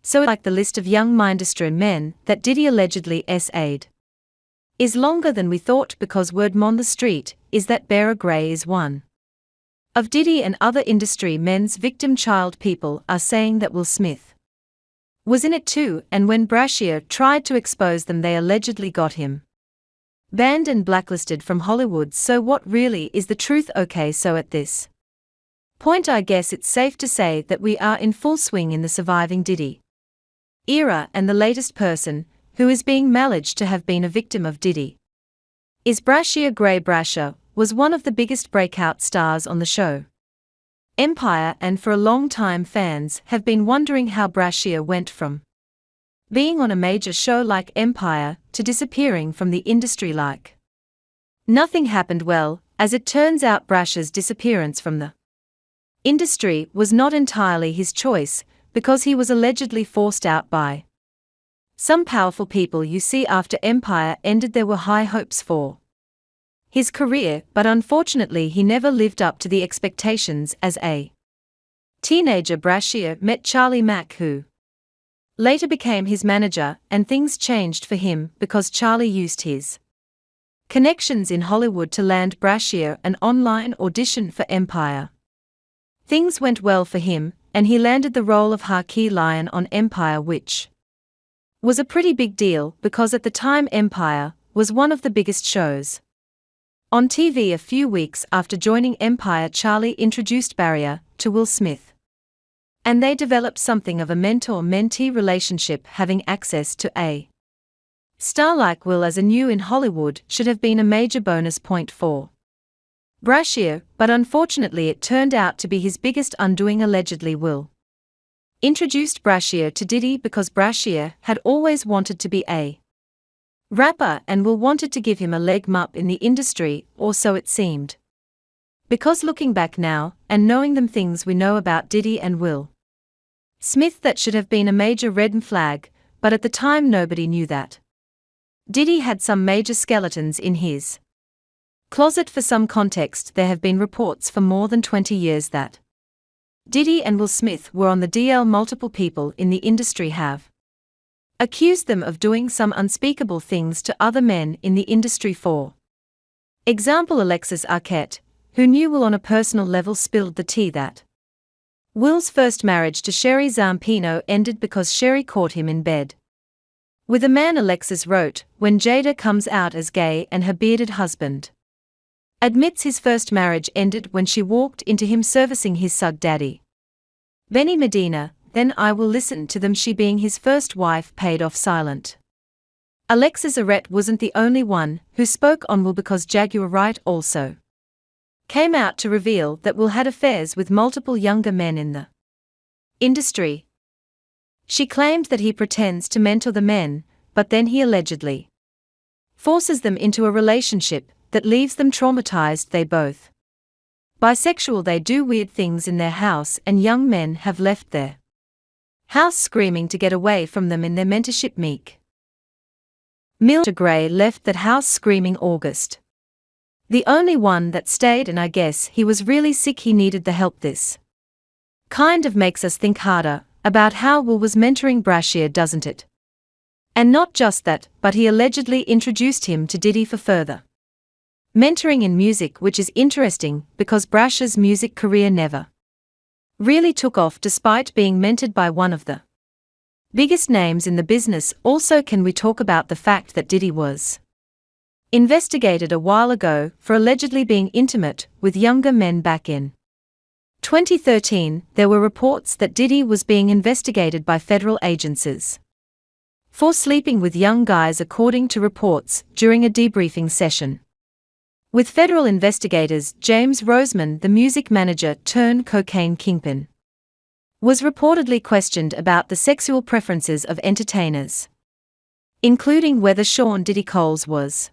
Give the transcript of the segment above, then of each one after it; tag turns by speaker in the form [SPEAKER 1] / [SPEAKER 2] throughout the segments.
[SPEAKER 1] So like the list of young Industr men that Diddy allegedly SA'd is longer than we thought, because word on the street is that Bryshere is one of Diddy and other industry men's victim child. People are saying that Will Smith was in it too, and when Bryshere tried to expose them, they allegedly got him banned and blacklisted from Hollywood. So what really is the truth? Okay, so at this point I guess it's safe to say that we are in full swing in the surviving Diddy era, and the latest person who is being alleged to have been a victim of Diddy is Bryshere. Bryshere was one of the biggest breakout stars on the show Empire, and for a long time fans have been wondering how Bryshere went from being on a major show like Empire to disappearing from the industry like nothing happened. Well, as it turns out, Bryshere's disappearance from the industry was not entirely his choice, because he was allegedly forced out by some powerful people. You see, after Empire ended, there were high hopes for his career, but unfortunately he never lived up to the expectations. As a teenager, Bryshere met Charlie Mack, who later became his manager, and things changed for him because Charlie used his connections in Hollywood to land Bryshere an online audition for Empire. Things went well for him, and he landed the role of Key Lion on Empire, which was a pretty big deal because at the time Empire was one of the biggest shows on TV. A few weeks after joining Empire, Charlie introduced Bryshere to Will Smith, and they developed something of a mentor-mentee relationship. Having access to a star like Will as a new in Hollywood should have been a major bonus point for Bryshere, but unfortunately it turned out to be his biggest undoing. Allegedly, Will introduced Bryshere to Diddy because Bryshere had always wanted to be a rapper, and Will wanted to give him a leg up in the industry, or so it seemed. Because looking back now, and knowing them things we know about Diddy and Will Smith, that should have been a major red flag, but at the time nobody knew that Diddy had some major skeletons in his closet. For some context, there have been reports for more than 20 years that Diddy and Will Smith were on the DL. Multiple people in the industry have accused them of doing some unspeakable things to other men in the industry. For example, Alexis Arquette, who knew Will on a personal level, spilled the tea that Will's first marriage to Sherry Zampino ended because Sherry caught him in bed with a man. Alexis wrote, when Jada comes out as gay and her bearded husband admits his first marriage ended when she walked into him servicing his sug daddy Benny Medina, then I will listen to them. She, being his first wife, paid off silent. Alexis Arquette wasn't the only one who spoke on Will, because Jaguar Wright also came out to reveal that Will had affairs with multiple younger men in the industry. She claimed that he pretends to mentor the men, but then he allegedly forces them into a relationship that leaves them traumatized. They both bisexual, they do weird things in their house, and young men have left their house screaming to get away from them in their mentorship. Meek Mill Gray left that house screaming. August the only one that stayed, and I guess he was really sick, he needed the help. This kind of makes us think harder about how Will was mentoring Bryshere, doesn't it? And not just that, but he allegedly introduced him to Diddy for further mentoring in music, which is interesting because Bryshere's music career never really took off despite being mentored by one of the biggest names in the business. Also, can we talk about the fact that Diddy was investigated a while ago for allegedly being intimate with younger men back in 2013? There were reports that Diddy was being investigated by federal agencies for sleeping with young guys, according to reports during a debriefing session with federal investigators. James Roseman, the music manager turned cocaine kingpin, was reportedly questioned about the sexual preferences of entertainers, including whether Sean Diddy Coles was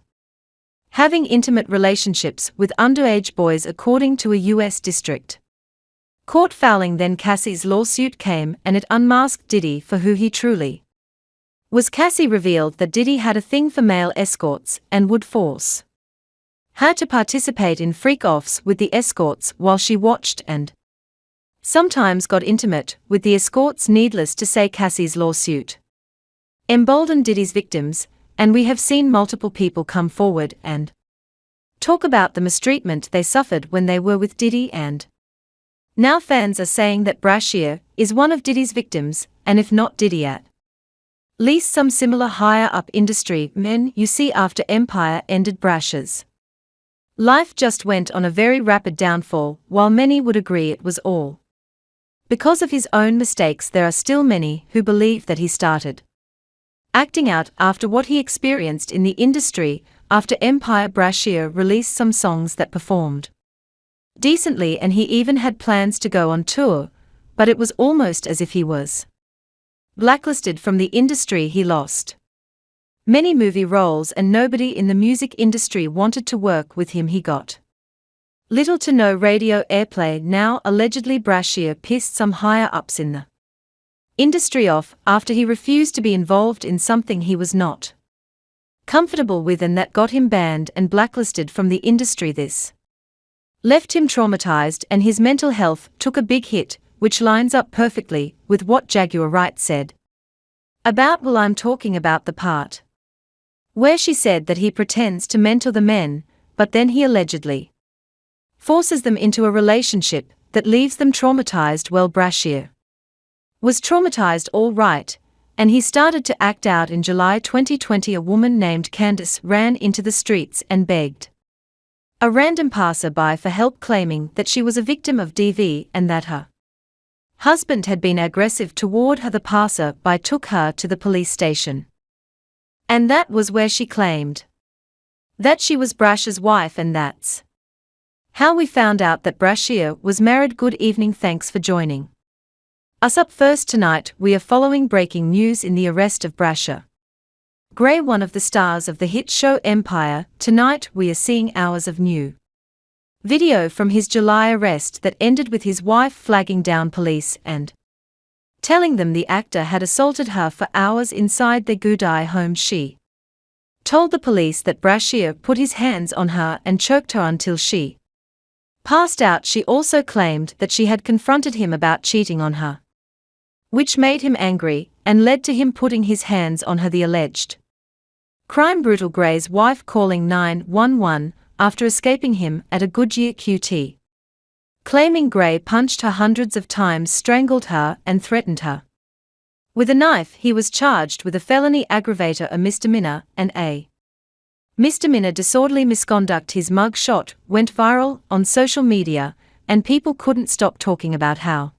[SPEAKER 1] having intimate relationships with underage boys, according to a U.S. district court filing. Then Cassie's lawsuit came, and it unmasked Diddy for who he truly was. Cassie revealed that Diddy had a thing for male escorts and would force her to participate in freak-offs with the escorts while she watched and Sometimes got intimate with the escorts. Needless to say, Cassie's lawsuit emboldened Diddy's victims, and we have seen multiple people come forward and talk about the mistreatment they suffered when they were with Diddy, and now fans are saying that Bryshere is one of Diddy's victims, and if not Diddy, at least some similar higher-up industry men. You see, after Empire ended, Bryshere's life just went on a very rapid downfall. While many would agree it was all because of his own mistakes, there are still many who believe that he started acting out after what he experienced in the industry. After Empire, Bryshere released some songs that performed decently, and he even had plans to go on tour, but it was almost as if he was blacklisted from the industry. He lost many movie roles and nobody in the music industry wanted to work with him. He got little to no radio airplay. Now allegedly Bryshere pissed some higher-ups in the industry off after he refused to be involved in something he was not comfortable with, and that got him banned and blacklisted from the industry. This left him traumatized and his mental health took a big hit, which lines up perfectly with what Jaguar Wright said about Well, I'm talking about the part where she said that he pretends to mentor the men, but then he allegedly forces them into a relationship that leaves them traumatized. Well, Bryshere was traumatized all right, and he started to act out. In July 2020, a woman named Candace ran into the streets and begged a random passerby for help, claiming that she was a victim of DV and that her husband had been aggressive toward her. The passerby took her to the police station, and that was where she claimed that she was Bryshere's wife, and that's how we found out that Bryshere was married. Good evening, thanks for joining us. Up first tonight, we are following breaking news in the arrest of Bryshere Gray, one of the stars of the hit show Empire. Tonight we are seeing hours of new video from his July arrest that ended with his wife flagging down police and telling them the actor had assaulted her for hours inside their Goodeye home. She told the police that Bryshere put his hands on her and choked her until she passed out. She also claimed that she had confronted him about cheating on her, which made him angry and led to him putting his hands on her. The alleged crime brutal Gray's wife calling 911 after escaping him at a Goodyear QT, claiming Gray punched her hundreds of times, strangled her, and threatened her with a knife. He was charged with a felony aggravator, a misdemeanor, and a misdemeanor disorderly misconduct. His mug shot went viral on social media, and people couldn't stop talking about how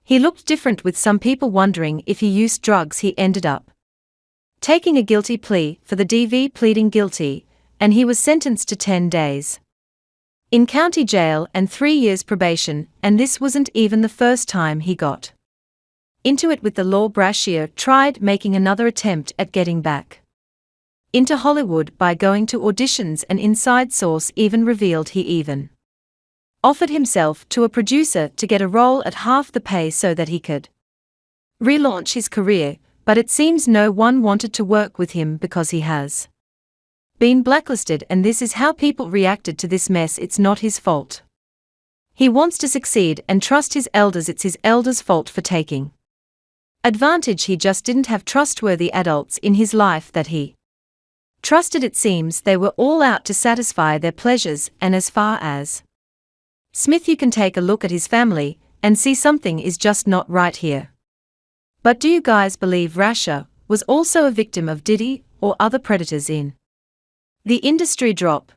[SPEAKER 1] he looked different, with some people wondering if he used drugs. He ended up taking a guilty plea for the DV, pleading guilty, and he was sentenced to 10 days in county jail and 3 years probation, and this wasn't even the first time he got into it with the law. Bryshere tried making another attempt at getting back into Hollywood by going to auditions. An inside source even revealed he even offered himself to a producer to get a role at half the pay so that he could relaunch his career, but it seems no one wanted to work with him because he has been blacklisted, and this is how people reacted to this mess. It's not his fault. He wants to succeed and trust his elders. It's his elders' fault for taking advantage. He just didn't have trustworthy adults in his life that he trusted. It seems they were all out to satisfy their pleasures, and as far as Smith, you can take a look at his family and see something is just not right here. But do you guys believe Bryshere was also a victim of Diddy or other predators in the industry? Drop